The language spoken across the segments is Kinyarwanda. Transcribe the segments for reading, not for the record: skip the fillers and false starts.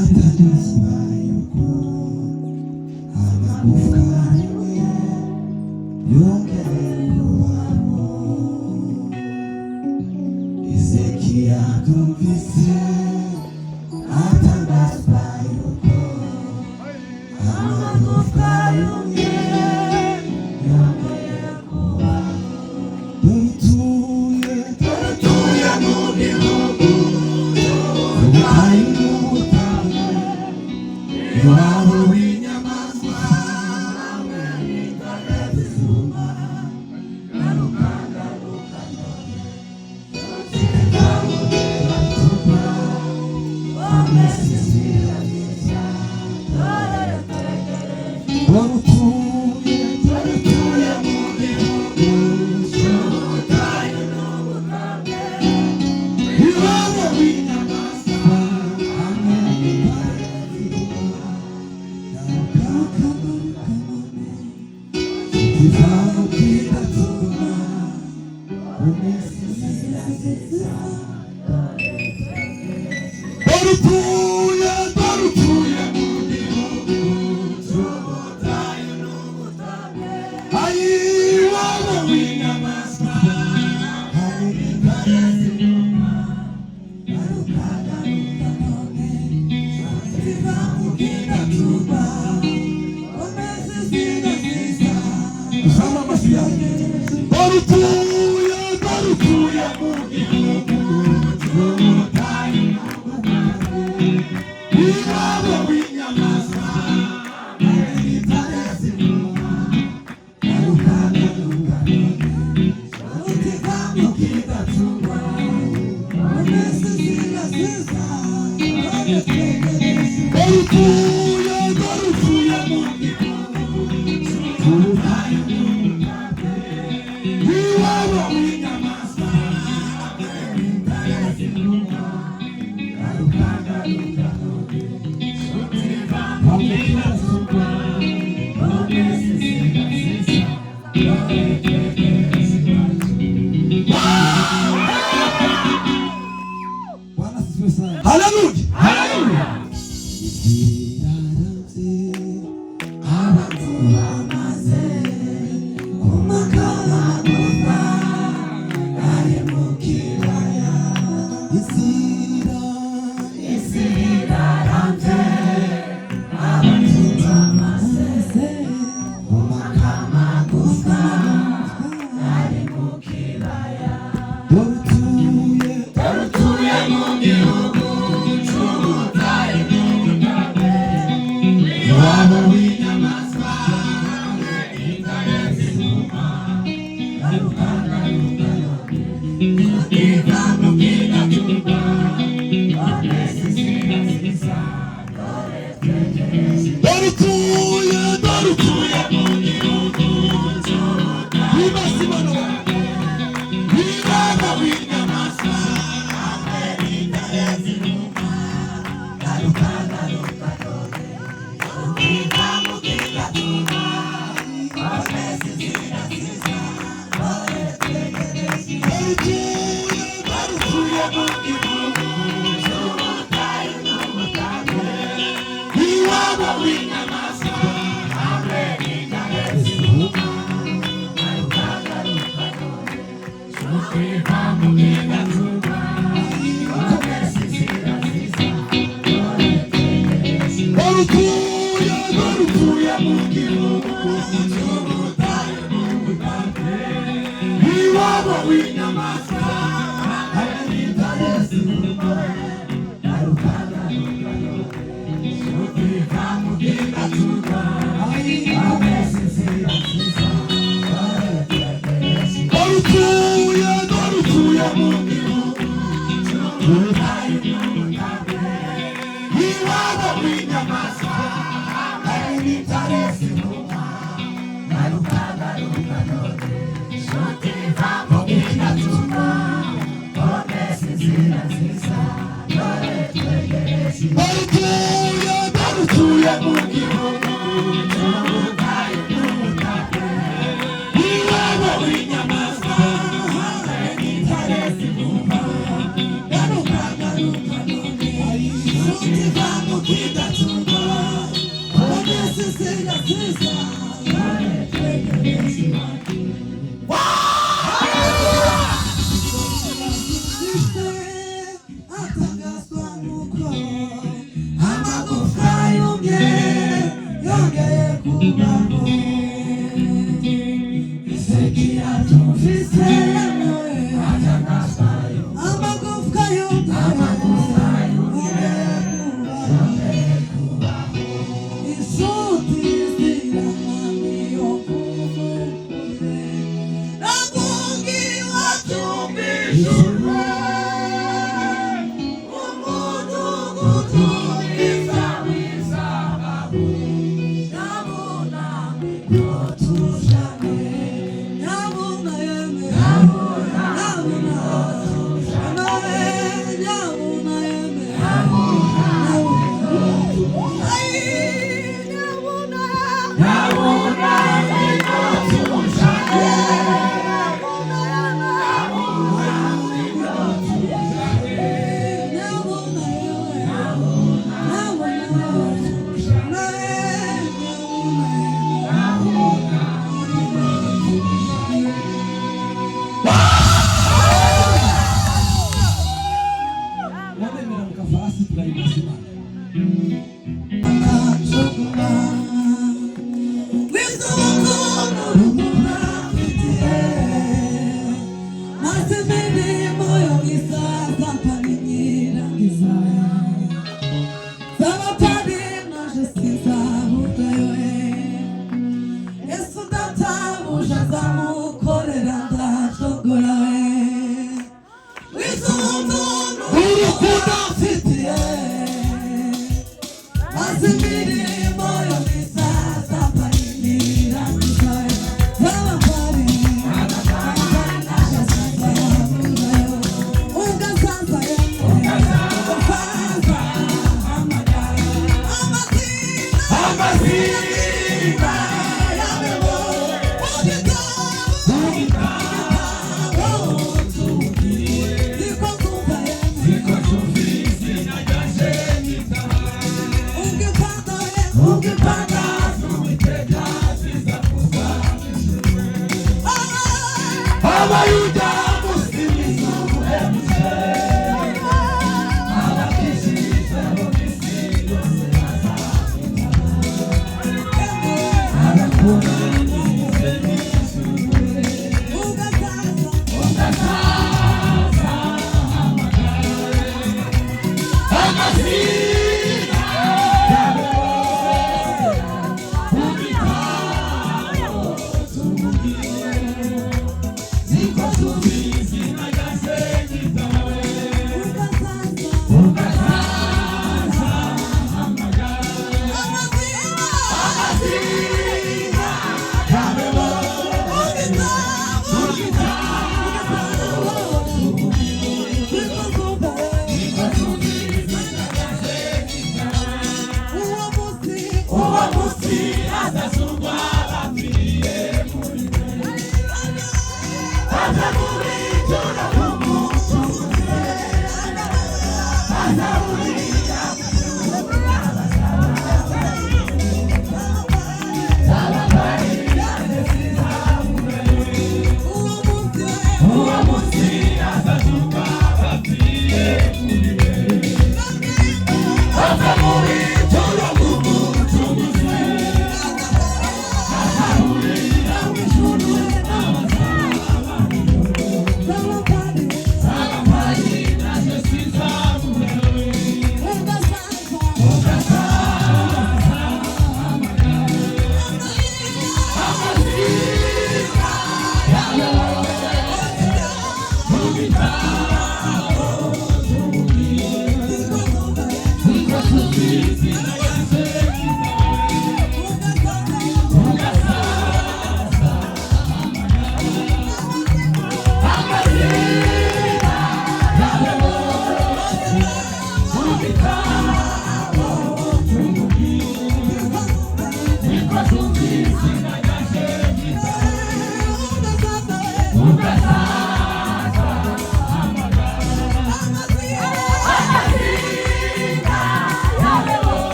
Thank you.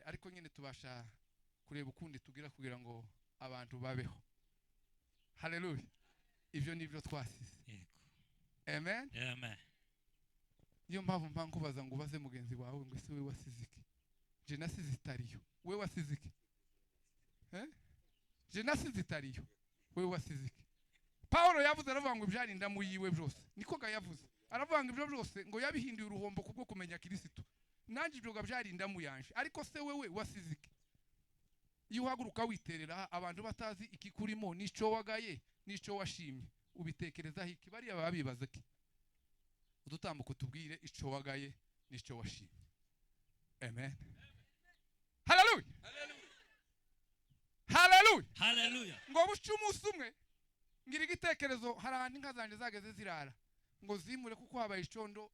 ariko nyine tubasha kureba ukundi tugira kugira ngo abantu babeho. Haleluya. Ivyo nivyo twasize. Yego. Amen. Amen. Niyo mpamvu mpankubaza ngo ubaze mugenzi wawe ngo ese we wasize iki? Je nasize itariyo. We wasize iki? Je nasize itariyo. We wasize iki? Paulo yavuze aravuga ngo ibyarinda mu yiwe byose. Niko ga yavuze. Aravuga ngo ibyo byose ngo yabihinduye uruhombo kubwo kumenya Kristo. Nanjye ibyo byarinda mu yanje. Ariko se wewe wasize iki? Iyo uhaguruka witerera abantu batazi iki kurimo nico wagaye nico washimye ubitekereza iki bari ababibaza ki udutambuko tubwire ico wagaye nico washimye. Amen. Hallelujah. Hallelujah. Hallelujah. Ngo bucu umunsi umwe ngira igitekerezo harandi inka zanje zageze zirara ngo zimure kuko habaye icondo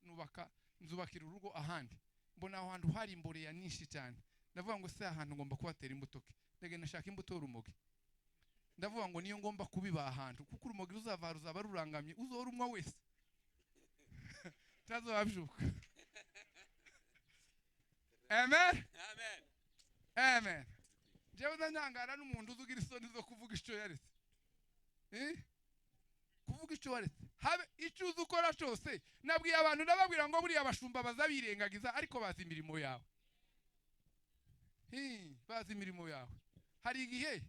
nzubakira urugo ahandi mbona aho hantu hari imbore ya nyinshi cyane ndavuga ngo se ahantu ngomba kubatera imbuto ke ndege nashaka imbuto urumogi ndavuga ngo niyo ngomba kubiba ahantu kuko urumogi ruzaba rurangamye uzora umwa wese tazo babyuka. Amen. Amen. Amen. Jewe ndangara n'umuntu uzugira isoni zo kuvuga ico yaretse. Kuvuga ico waretse. Habe ico uzukora cyose nabwiye abantu ndababwira ngo buri abashumba bazabirengagiza ariko bazi imirimo yawe. Bazi imirimo yawe. Hari igihe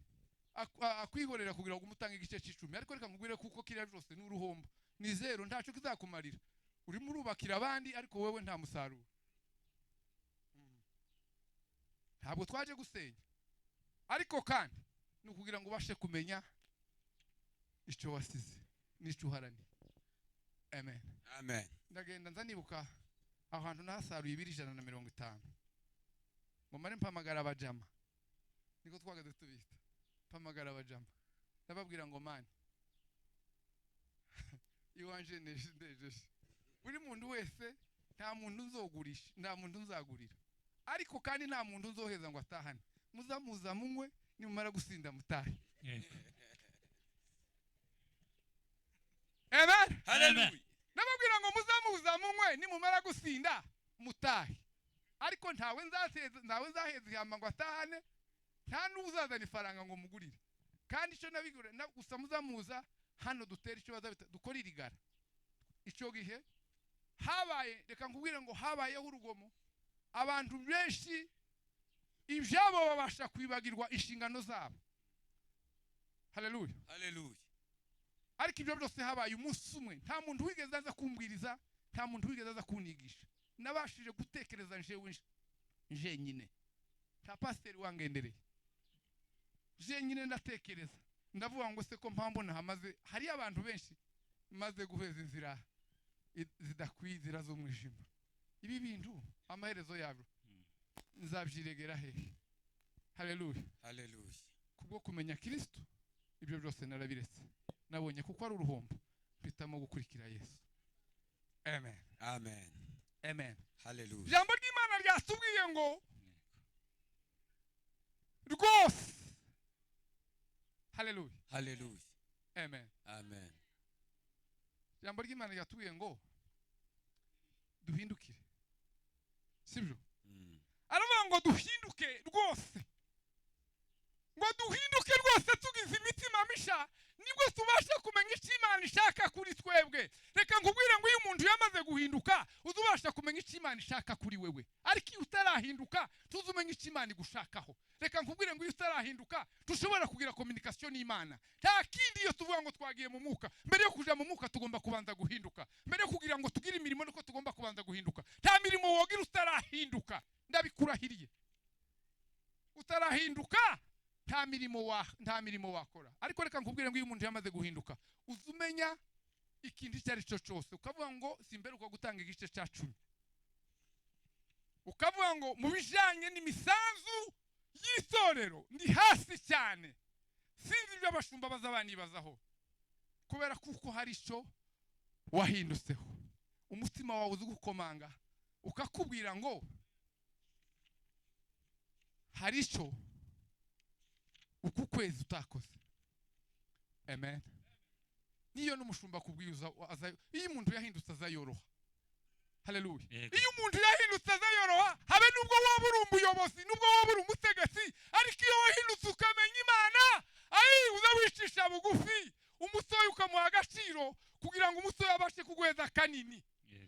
akwihorera kugira ngo umutange igice cy'icumi ariko reka ngubwire kuko kiriya byose n'uruhombo ni zero ntaco kizakumarira. Uri murubakira abandi ariko wewe nta musaruro. Ntabwo twaje gusenya. Ariko kandi nukugira ngo bashe kumenya ico wasize nico uharani. Amen. Amen. Ndagenda nzanibuka ahantu nasaruye 250 ngo mare mpamagara abajama niko twagaze tubita mpamagara abajama ndababwira ngo mani iwanje nejeje buri muntu wese nta muntu nzogurisha nta muntu nzagurira ariko kandi nta muntu nzoheza ngo atahane muzamuza munywe nimumara gusinda mutahe. Amen. Hallelujah. Nababwira ngo muzamuza munywe nimumara gusinda mutahe ariko ntawe nzaheza ihamba ngo atahane nta n'uzazana ifaranga ngo mugurire kandi ico nabigure gusa muzamuza hano dutera ico baza dukora irigara ico gihe habaye reka nkubwire ngo habayeho urugomo abantu benshi ibyabo babasha kwibagirwa inshingano zabo. Hallelujah. Hallelujah. Ariko ibyo byose habaye umunsi umwe nta muntu wigeze aza kumbwiriza nta muntu wigeze aza kunigisha nabashije gutekereza nje nyine nta pasiteri wangendereye je nyine ndatekereza ndavuga ngo se ko mpambona hamaze hari abantu benshi maze guheza inzira zidakwizira z'umwijima ibi bintu amaherezo yabo nzabyiregera hehe. Hallelujah. Hallelujah. Kubwo kumenya Kristo ibyo byose narabiretse nabonye kuko ari uruhombo mpitamo gukurikira Yesu. Amen. Amen. Amen. Hallelujah. Jambo ry'Imana ryatubwiye ngo rwose. Hallelujah. Hallelujah. Amen. Amen. Jambo ry'Imana ryatubwiye ngo duhindukire. Sibyo? Aravuga ngo duhinduke rwose. Ngo duhinduke rwose tugize imitima misha nibwo tubasha kumenya icyo Imana ishaka kuri twebwe. Reka nkubwire ngo iyo umuntu yamaze guhinduka uzubasha kumenya icyo Imana ishaka kuri wewe. Ariko iyo utarahinduka tuzumenya icyo Imana igushakaho. Reka nkubwire ngo iyo utarahinduka tushobora kugira communication n'Imana. Nta kindi iyo tuvuga ngo twagiye mu mwuka mbere yo kuja mu mwuka tugomba kubanza guhinduka. Mbere yo kugira ngo tugire imirimo nuko tugomba kubanza guhinduka. Nta mirimo wogira utarahinduka. Ndabikurahiriye. Utarahinduka nta mirimo wakora. Ariko reka nkubwire ngo iyo umuntu yamaze guhinduka uzumenya ikindi cyari cyo cyose ukavuga ngo simberuka gutanga igice cya 10 ukavuga ngo mu bijanye n'imisanzu y'itorero ndi hasi cyane sinzi ibyo abashumba bazabanibazaho kubera kuko hari cyo wahindutseho umutima wawe uzi gukomanga ukakubwira ngo hari cyo uku kwezi utakoze. Amen. Niyo n'umushumba kubwiyuza iyo umuntu yahindutse azayoroha. Haleluya. Iyo umuntu yahindutse azayoroha habe nubwo wowe uri umuyobozi nubwo wowe uri umutegetsi ariko iyo wahindutse ukamenya Imana uzawishisha bugufi umusoyo ukamuha agaciro kugira ngo umusoyo abashe kuguheza kanini.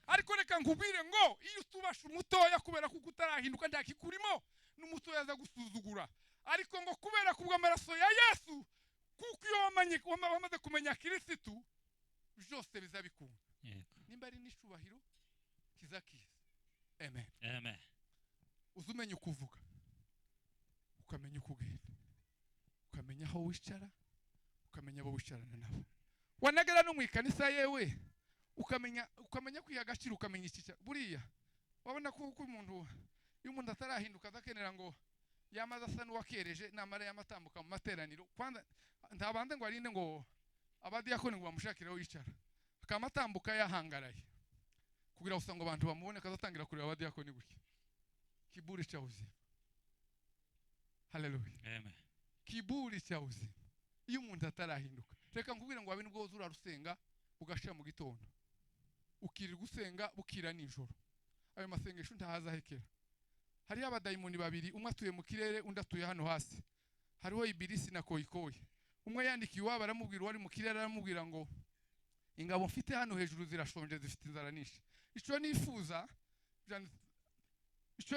Ariko reka nkubwire ngo iyo utubasha umutoya kubera kuko utarahinduka ndakikurimo n'umutoya aza gusuzugura. Ariko ngo kubera kubwa amaraso ya Yesu kuko iyo wamaze kumenya Kristo byose bizabikunda. Nimba ari n'icubahiro kizakiza. Amen. Amen. Uzumenya ukuvuga ukamenya ukugenda ukamenya aho wicara ukamenya abo wicarana nabo wanagera no mu ikanisa yewe ukamenya kwiha agaciro ukamenya ikica buriya wabona ko umuntu iyo umuntu atarahinduka azakenera ngo yamaze asa n'uwakereje namara yamatambuka mu materaniro kwanza ntabanze ngo arinde ngo abadiyakoni ngo bamushakire aho yicara akamatambuka yahangaraye kugira usanga abantu bamubone kazatangira kureba abadiyakoni gutya kiburi cha uzima. Haleluya. Amen. Kiburi cha uzima iyo umuntu atarahinduka reka nkubwire ngo wabe nibwo uzura rusenga ugashira mu gitondo ukiri gusenga bukira nijoro ayo masengesho ntahaza hekera. Hari abadayimoni babiri umwe atuye mu kirere undi atuye hano hasi. Hariho Ibilisi na Koyikoyi. Umwe yandikiye waba aramubwira wari mu kirere aramubwira ngo ingabo mfite hano hejuru zirashonje zifite inzara nishe. Icyo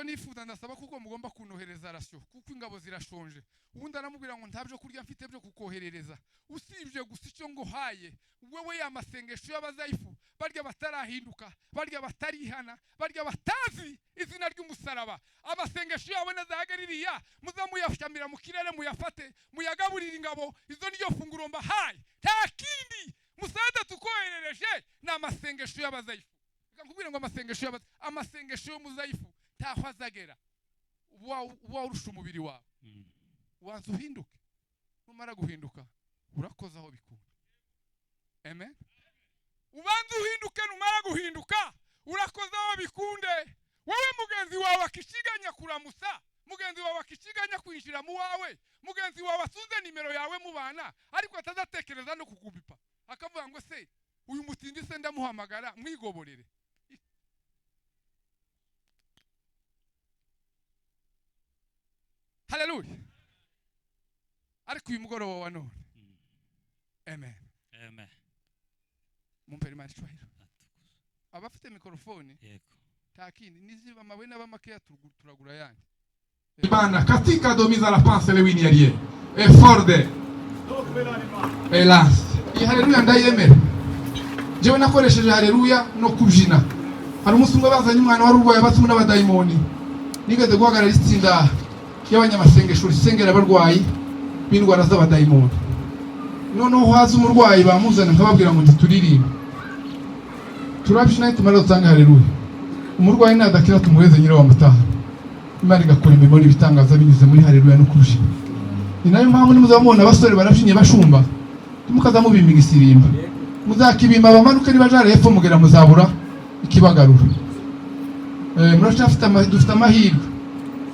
nifuza ndasaba kuko mugomba kunohereza rasyo kuko ingabo zirashonje. Ubundi aramubwira ngo ntabyo kurya mfite byo kukoherereza usibye gusa icyo ngo haye wewe ya masengesho y'abazayifu barya batarahinduka barya batarihana barya batazi izina ry'umusaraba amasengesho yabo nazahagaririya muzamuyashamira mu kirere muyafate muyagaburira ingabo izo niyo funguro mbahaye nta kindi musada tukoherereje na masengesho y'abazayifu. Nkubwira ngo amasengesho y'umuzayifu taho azagera uwa urusha umubiri wawe wanze uhinduke numara guhinduka urakoza aho bikunda. Amen. Ubanze uhinduke numara guhinduka urakoza aho bikunde. Wowe mugenzi wawe akishiganya kuramusa mugenzi wawe akishiganya kwinjira mu wawe mugenzi wawe asunze nimero yawe mubana ariko atazatekereza no kukubipa akavuga ngo se uyu mutindi se ndamuhamagara mwigoborere. Haleluya. Ariko uyu mugoroba wa none. Amen. Amen. Mumpere Imana icyubahiro. Abafite mikrofoni Yego. takini niziba amabuye n'abamakeya turagura yani. Imana katika domiza la panse le wini yariye. Forde. Elas. Iyi haleluya ndayemera. Jewe nakoresheje haleluya no kubyina. Hari umunsi umwe bazanye umwana wari urwaye abatumwe n'abadayimoni. Nigeze guhagarara itsinda y'abanyamasengesho risengera abarwayi b'indwara z'abadayimoni. Noneho haza umurwayi bamuzana nkababwira ngo ntituririmbe. Turabishina tumara dutanga haleluya. Umurwayi nadakira tumuheze nyira wa mutaha. Imana igakora imirimo n'ibitangaza binyuze muri haleluya no kubyina. Ni nayo mpamvu nimuzamubona abasore barabyinye bashumba mukaza mubimba isirimba muzakibimba abamanuke nibajara hepfo mugera muzabura ikibagarura. Murashafite dufite amahirwe.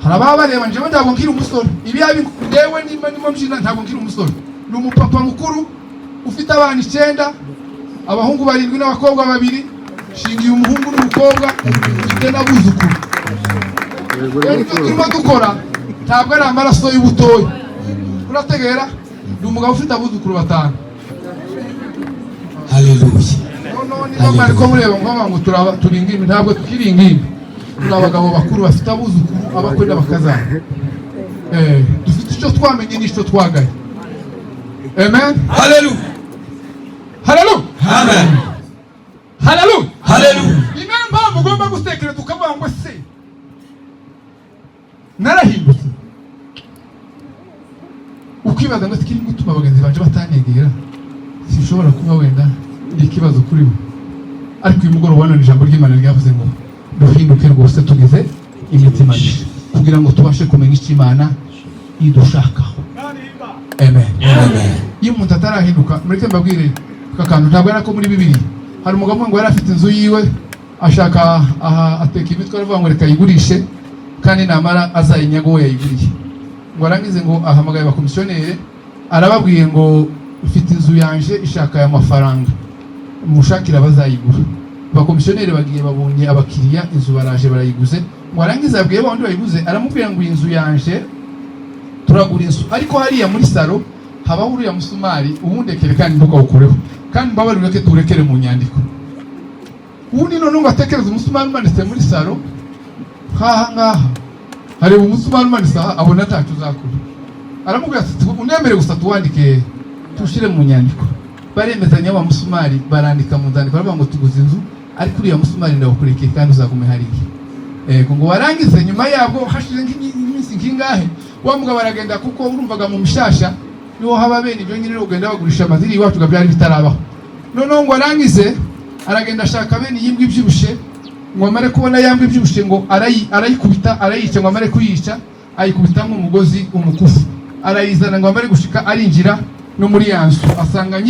Hari ababareba njewe ntabwo nkiri umusore ibi yabi ndewe nimo mbyina ntabwo nkiri umusore ni umupapa mukuru ufite abana 9 abahungu 7 n'abakobwa 2 shingiye umuhungu n'umukobwa ufite n'abuzukuru. Turimo dukora ntabwo ari amaraso y'ubutoya urategera ni umugabo ufite abuzukuru 5. Haleluya. Niba mwari ko mureba ngo turi ingimbi ntabwo tukiri ingimbi turi abagabo bakuru bafite abuzukuru abakwe n'abakazana. Dufite icyo twamenye n'icyo twagaye. Amen. Haleluya. Haleluya. Amen. Haleluya. Haleluya. Imamba mugomba gutekereza ukavuga ngo se narahindutse ukibaza ngo sikiri gutuma abagenzi banje batanegera sinshobora kuba wenda ndi ikibazo kuri bo. Ariko uyu mugoroba none ijambo ry'Imana ryavuze ngo duhinduke rwose tugeze imitima mishya kugira ngo tubashe kumenya icyo Imana idushakaho. Amen. Amen. Iyo umuntu atarahinduka mureke mbabwire kakantu ntabwo ari ko muri Bibiliya hari umugabo ngo yari afite inzu yiwe ashaka ateka imitwe aravuga ngo reka yigurishe kandi namara azayinyago we yayiguriye ngo arangize ngo ahamagaye abakomisiyoneri arababwiye ngo ufite inzu yanje ishaka aya mafaranga mushakira bazayigura abakomisiyoneri bagiye babonye abakiriya inzu baraje barayiguze ngo arangiza abwiye bandi bayiguze aramubwira ngo inzu yanje turagura inzu ariko hariya muri salo habaho uriya musumari uwundekere kandi ntukawukureho kandi mbabarire ko turekere mu nyandiko ubundi none ngo atekereza umusumari umanitse muri salo ngaha hareba umusumari umanitse aha abona ntacyo uzakora aramubwira ati unemere gusa tuwandike tushire mu nyandiko baremezanya wa musumari barandika mu nzandiko baravuga ngo tuguze inzu ariko uriya musumari ndawukurekeye kandi uzagume hariya ngo warangize nyuma yabwo hashize nk'iminsi nkingahe wa mugabo aragenda kuko urumvaga mu mishasha niho haba bene ibyo nyine ugenda bagurisha amaziri iwacu byari bitarabaho noneho ngo arangize aragenda ashaka bene yimbwa ibyibushe ngo amare kubona yambwa ibyibushe ngo arayikubita arayica ngo amare kuyica ayikubita nk'umugozi umukufu arayizana ngo amare gushika arinjira no muri yanzu asanga